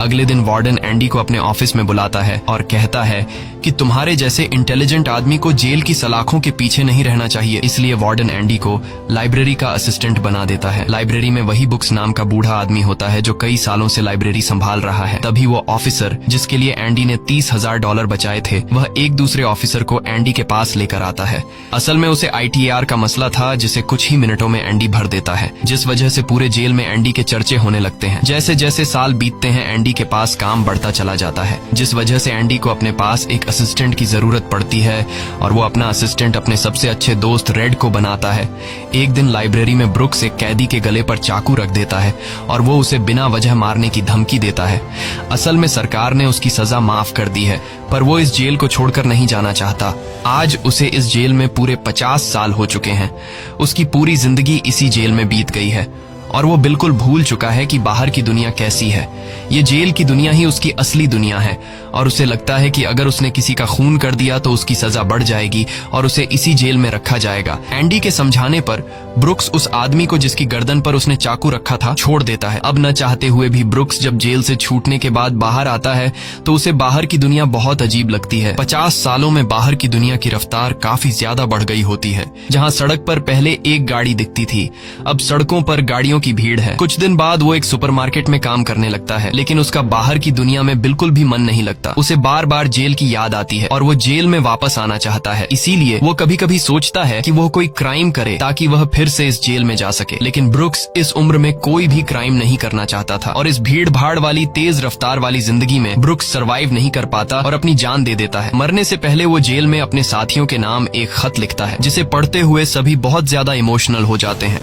अगले दिन warden Andy को अपने ऑफिस में बुलाता है और कहता है कि तुम्हारे जैसे इंटेलिजेंट आदमी को जेल की सलाखों के पीछे नहीं रहना चाहिए। इसलिए वार्डन एंडी को लाइब्रेरी का असिस्टेंट बना देता है। लाइब्रेरी में वही बुक्स नाम का बूढ़ा आदमी होता है जो कई सालों से लाइब्रेरी संभाल रहा है। तभी वो ऑफिसर जिसके लिए एंडी ने $30,000 बचाए थे, वह एक दूसरे ऑफिसर को एंडी के पास लेकर आता है। असल में उसे ITAR का मसला था जिसे कुछ ही मिनटों में एंडी भर देता है, जिस वजह से पूरे जेल में एंडी के चर्चे होने लगते हैं। जैसे जैसे साल बीतते हैं एंडी के पास काम बढ़ता चला जाता है, जिस वजह से एंडी को अपने पास एक असिस्टेंट की जरूरत पड़ती है और वो अपना असिस्टेंट अपने सबसे अच्छे दोस्त रेड को बनाता है। एक दिन लाइब्रेरी में ब्रुक्स एक कैदी के गले पर चाकू रख देता है और वो उसे बिना वजह मारने की धमकी देता है। असल में सरकार ने उसकी सजा माफ कर दी है, पर वो इस जेल को छोड़कर नहीं जाना चाहता। आज उसे इस जेल में पूरे 50 साल हो चुके हैं। उसकी पूरी जिंदगी इसी जेल में बीत गई है और वो बिल्कुल भूल चुका है कि बाहर की दुनिया कैसी है। ये जेल की दुनिया ही उसकी असली दुनिया है और उसे लगता है कि अगर उसने किसी का खून कर दिया तो उसकी सजा बढ़ जाएगी और उसे इसी जेल में रखा जाएगा। एंडी के समझाने पर ब्रुक्स उस आदमी को जिसकी गर्दन पर उसने चाकू रखा था छोड़ देता है। अब न चाहते हुए भी ब्रुक्स जब जेल से छूटने के बाद बाहर आता है तो उसे बाहर की दुनिया बहुत अजीब लगती है। 50 सालों में बाहर की दुनिया की रफ्तार काफी ज्यादा बढ़ गई होती है। जहाँ सड़क पर पहले एक गाड़ी दिखती थी, अब सड़कों पर गाड़ियों की भीड़ है। कुछ दिन बाद वो एक सुपरमार्केट में काम करने लगता है, लेकिन उसका बाहर की दुनिया में बिल्कुल भी मन नहीं लगता। उसे बार बार जेल की याद आती है और वो जेल में वापस आना चाहता है। इसीलिए वो कभी कभी सोचता है कि वो कोई क्राइम करे ताकि वह फिर से इस जेल में जा सके। लेकिन ब्रुक्स इस उम्र में कोई भी क्राइम नहीं करना चाहता था और इस भीड़ भाड़ वाली तेज रफ्तार वाली जिंदगी में ब्रुक्स सरवाइव नहीं कर पाता और अपनी जान दे देता है। मरने से पहले वो जेल में अपने साथियों के नाम एक खत लिखता है, जिसे पढ़ते हुए सभी बहुत ज्यादा इमोशनल हो जाते हैं।